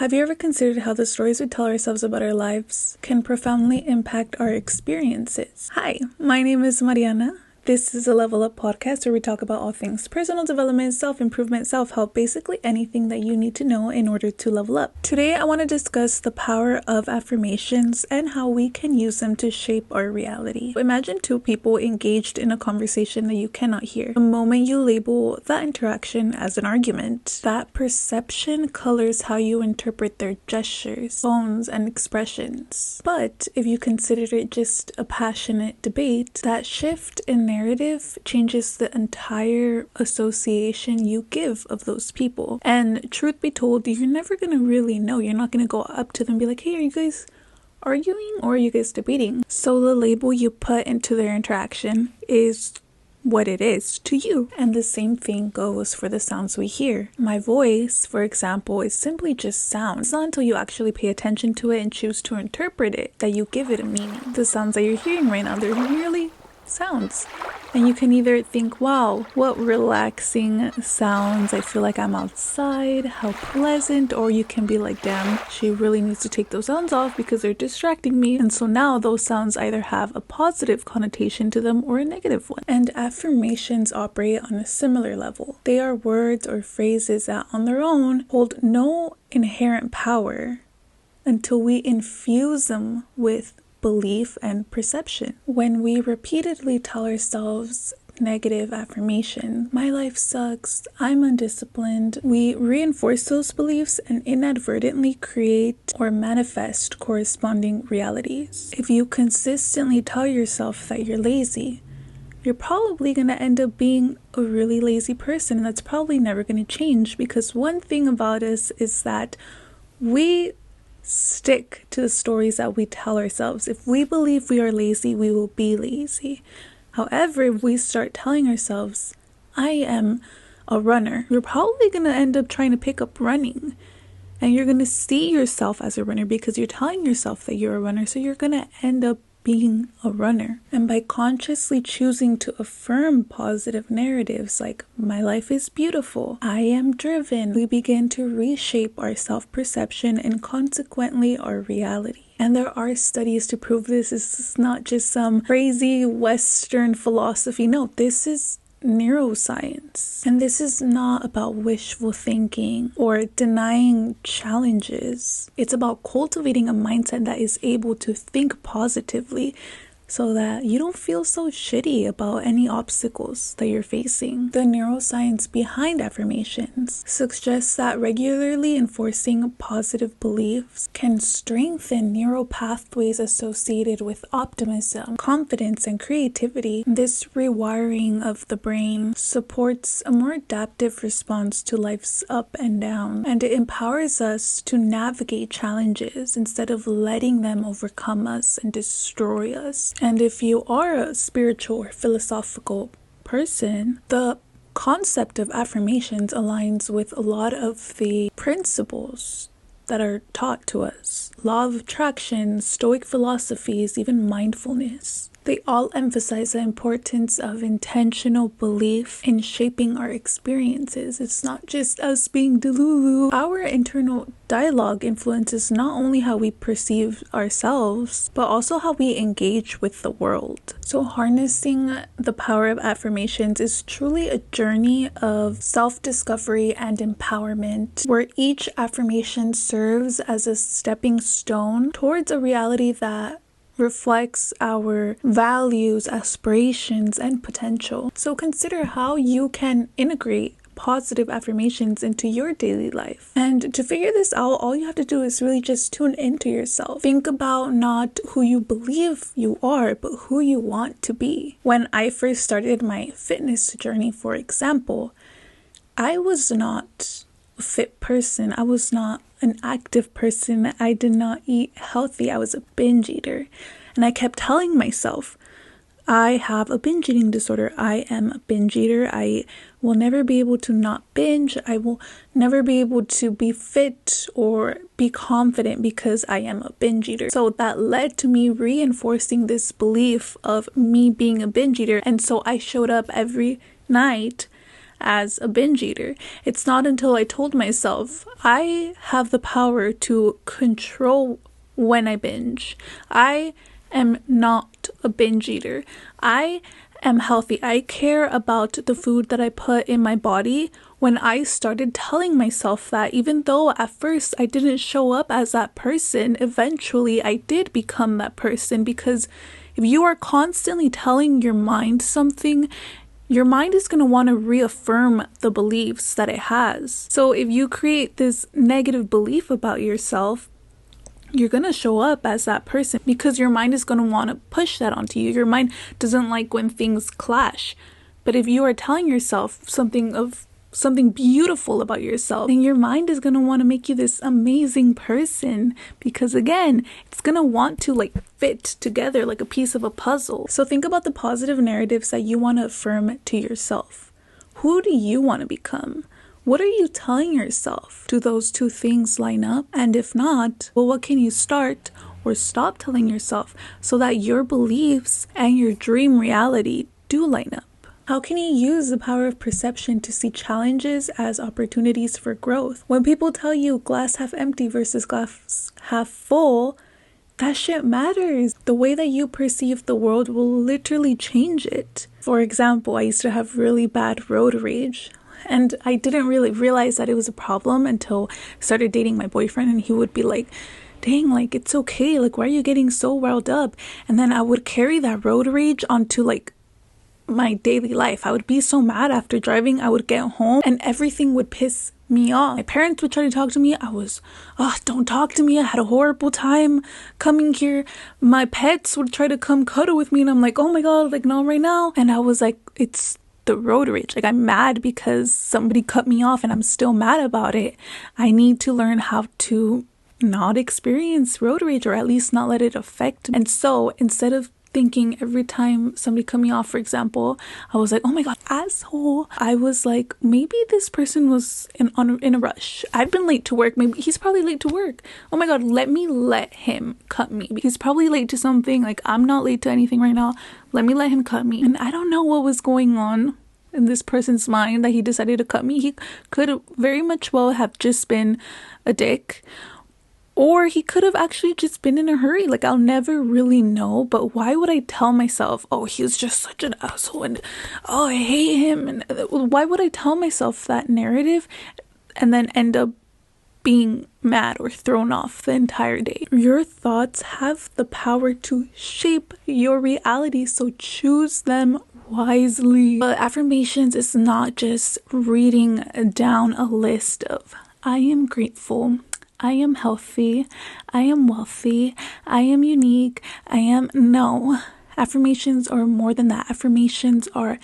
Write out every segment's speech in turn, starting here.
Have you ever considered how the stories we tell ourselves about our lives can profoundly impact our experiences? Hi, my name is Mariana. This is a Level Up podcast where we talk about all things personal development, self-improvement, self-help, basically anything that you need to know in order to level up. Today, I want to discuss the power of affirmations and how we can use them to shape our reality. Imagine two people engaged in a conversation that you cannot hear. The moment you label that interaction as an argument, that perception colors how you interpret their gestures, tones, and expressions. But if you consider it just a passionate debate, that shift in narrative changes the entire association you give of those people. And truth be told, you're never going to really know. You're not going to go up to them and be like, hey, are you guys arguing or are you guys debating? So the label you put into their interaction is what it is to you. And the same thing goes for the sounds we hear. My voice, for example, is simply just sound. It's not until you actually pay attention to it and choose to interpret it that you give it a meaning. The sounds that you're hearing right now, they're merely sounds. And you can either think, wow, what relaxing sounds, I feel like I'm outside, how pleasant, or you can be like, damn, she really needs to take those sounds off because they're distracting me. And so now those sounds either have a positive connotation to them or a negative one. And affirmations operate on a similar level. They are words or phrases that on their own hold no inherent power until we infuse them with belief and perception. When we repeatedly tell ourselves negative affirmation, my life sucks, I'm undisciplined, we reinforce those beliefs and inadvertently create or manifest corresponding realities. If you consistently tell yourself that you're lazy, you're probably going to end up being a really lazy person, and that's probably never going to change, because one thing about us is that we stick to the stories that we tell ourselves. If we believe we are lazy, we will be lazy. However, if we start telling ourselves, I am a runner, you're probably going to end up trying to pick up running. And you're going to see yourself as a runner because you're telling yourself that you're a runner. So you're going to end up being a runner. And by consciously choosing to affirm positive narratives like, my life is beautiful, I am driven, we begin to reshape our self-perception and consequently our reality. And there are studies to prove this. This is not just some crazy Western philosophy. No, this is neuroscience. And this is not about wishful thinking or denying challenges. It's about cultivating a mindset that is able to think positively so that you don't feel so shitty about any obstacles that you're facing. The neuroscience behind affirmations suggests that regularly enforcing positive beliefs can strengthen neural pathways associated with optimism, confidence, and creativity. This rewiring of the brain supports a more adaptive response to life's up and down, and it empowers us to navigate challenges instead of letting them overcome us and destroy us. And if you are a spiritual or philosophical person, the concept of affirmations aligns with a lot of the principles that are taught to us. Law of attraction, Stoic philosophies, even mindfulness. They all emphasize the importance of intentional belief in shaping our experiences. It's not just us being delulu. Our internal dialogue influences not only how we perceive ourselves, but also how we engage with the world. So harnessing the power of affirmations is truly a journey of self-discovery and empowerment, where each affirmation serves as a stepping stone towards a reality that reflects our values, aspirations, and potential. So consider how you can integrate positive affirmations into your daily life. And to figure this out, all you have to do is really just tune into yourself. Think about not who you believe you are, but who you want to be. When I first started my fitness journey, for example, I was not a fit person. I was not an active person. I did not eat healthy. I was a binge eater. And I kept telling myself, I have a binge eating disorder. I am a binge eater. I will never be able to not binge. I will never be able to be fit or be confident because I am a binge eater. So that led to me reinforcing this belief of me being a binge eater. And so I showed up every night as a binge eater. It's not until I told myself I have the power to control when I binge. I am not a binge eater. I am healthy. I care about the food that I put in my body. When I started telling myself that, even though at first I didn't show up as that person, eventually I did become that person, because if you are constantly telling your mind something, your mind is going to want to reaffirm the beliefs that it has. So if you create this negative belief about yourself, you're going to show up as that person because your mind is going to want to push that onto you. Your mind doesn't like when things clash. But if you are telling yourself something beautiful about yourself, then your mind is going to want to make you this amazing person, because again, it's going to want to like fit together like a piece of a puzzle. So think about the positive narratives that you want to affirm to yourself. Who do you want to become? What are you telling yourself? Do those two things line up? And if not, well, what can you start or stop telling yourself so that your beliefs and your dream reality do line up? How can you use the power of perception to see challenges as opportunities for growth? When people tell you glass half empty versus glass half full, that shit matters. The way that you perceive the world will literally change it. For example, I used to have really bad road rage. And I didn't really realize that it was a problem until I started dating my boyfriend, and he would be like, dang, like, it's okay. Like, why are you getting so riled up? And then I would carry that road rage onto like my daily life. I would be so mad after driving. I would get home and everything would piss me off. My parents would try to talk to me. I was, don't talk to me. I had a horrible time coming here. My pets would try to come cuddle with me, and I'm like, oh my God, like, not right now. And I was like, it's the road rage. Like, I'm mad because somebody cut me off and I'm still mad about it. I need to learn how to not experience road rage, or at least not let it affect me. And so instead of thinking every time somebody cut me off, for example, I was like, oh my God, asshole. I was like, maybe this person was in a rush. I've been late to work. Maybe he's probably late to work. Oh my God, let him cut me. He's probably late to something. Like, I'm not late to anything right now. Let him cut me. And I don't know what was going on in this person's mind that he decided to cut me. He could very much well have just been a dick, or he could have actually just been in a hurry. Like, I'll never really know. But why would I tell myself, oh, he was just such an asshole, and oh, I hate him? And why would I tell myself that narrative and then end up being mad or thrown off the entire day? Your thoughts have the power to shape your reality, so choose them wisely. But affirmations is not just reading down a list of, I am grateful, I am healthy, I am wealthy, I am unique, no. Affirmations are more than that. Affirmations are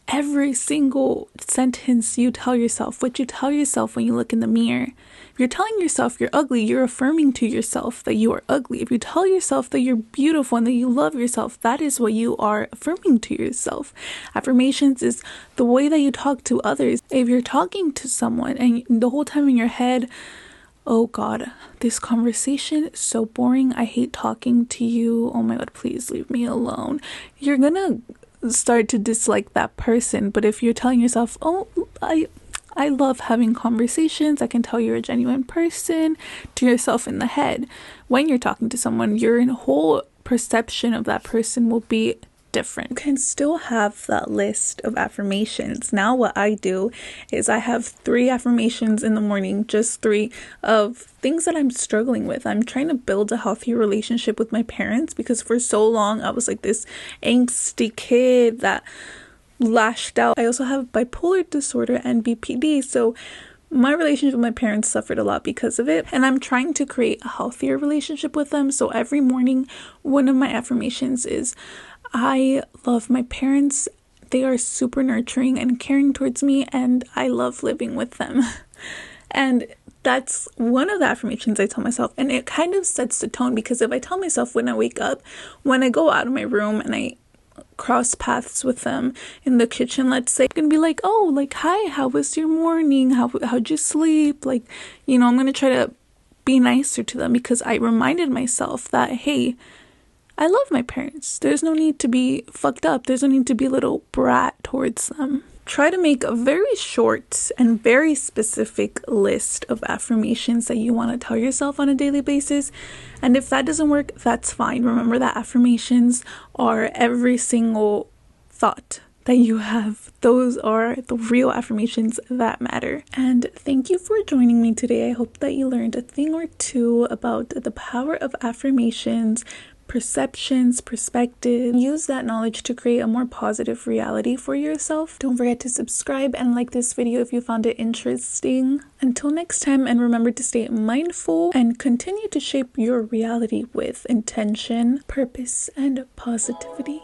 every single sentence you tell yourself, what you tell yourself when you look in the mirror. If you're telling yourself you're ugly, you're affirming to yourself that you are ugly. If you tell yourself that you're beautiful and that you love yourself, that is what you are affirming to yourself. Affirmations is the way that you talk to others. If you're talking to someone and the whole time in your head, oh God, this conversation is so boring. I hate talking to you. Oh my God, please leave me alone. You're gonna start to dislike that person. But if you're telling yourself, oh, I love having conversations, I can tell you're a genuine person, to yourself in the head, when you're talking to someone, your whole perception of that person will be different. You can still have that list of affirmations. Now what I do is I have 3 affirmations in the morning, just 3 of things that I'm struggling with. I'm trying to build a healthy relationship with my parents, because for so long I was like this angsty kid that lashed out. I also have bipolar disorder and BPD, so my relationship with my parents suffered a lot because of it, and I'm trying to create a healthier relationship with them. So every morning, one of my affirmations is, I love my parents. They are super nurturing and caring towards me, and I love living with them. And that's one of the affirmations I tell myself, and it kind of sets the tone, because if I tell myself when I wake up, when I go out of my room and I cross paths with them in the kitchen, let's say, I'm gonna be like, oh, like, hi, how was your morning? How'd you sleep? Like, I'm gonna try to be nicer to them, because I reminded myself that, hey, I love my parents. There's no need to be fucked up. There's no need to be a little brat towards them. Try to make a very short and very specific list of affirmations that you want to tell yourself on a daily basis. And if that doesn't work, that's fine. Remember that affirmations are every single thought that you have. Those are the real affirmations that matter. And thank you for joining me today. I hope that you learned a thing or two about the power of affirmations, perceptions, perspective. Use that knowledge to create a more positive reality for yourself. Don't forget to subscribe and like this video if you found it interesting. Until next time, and remember to stay mindful and continue to shape your reality with intention, purpose, and positivity.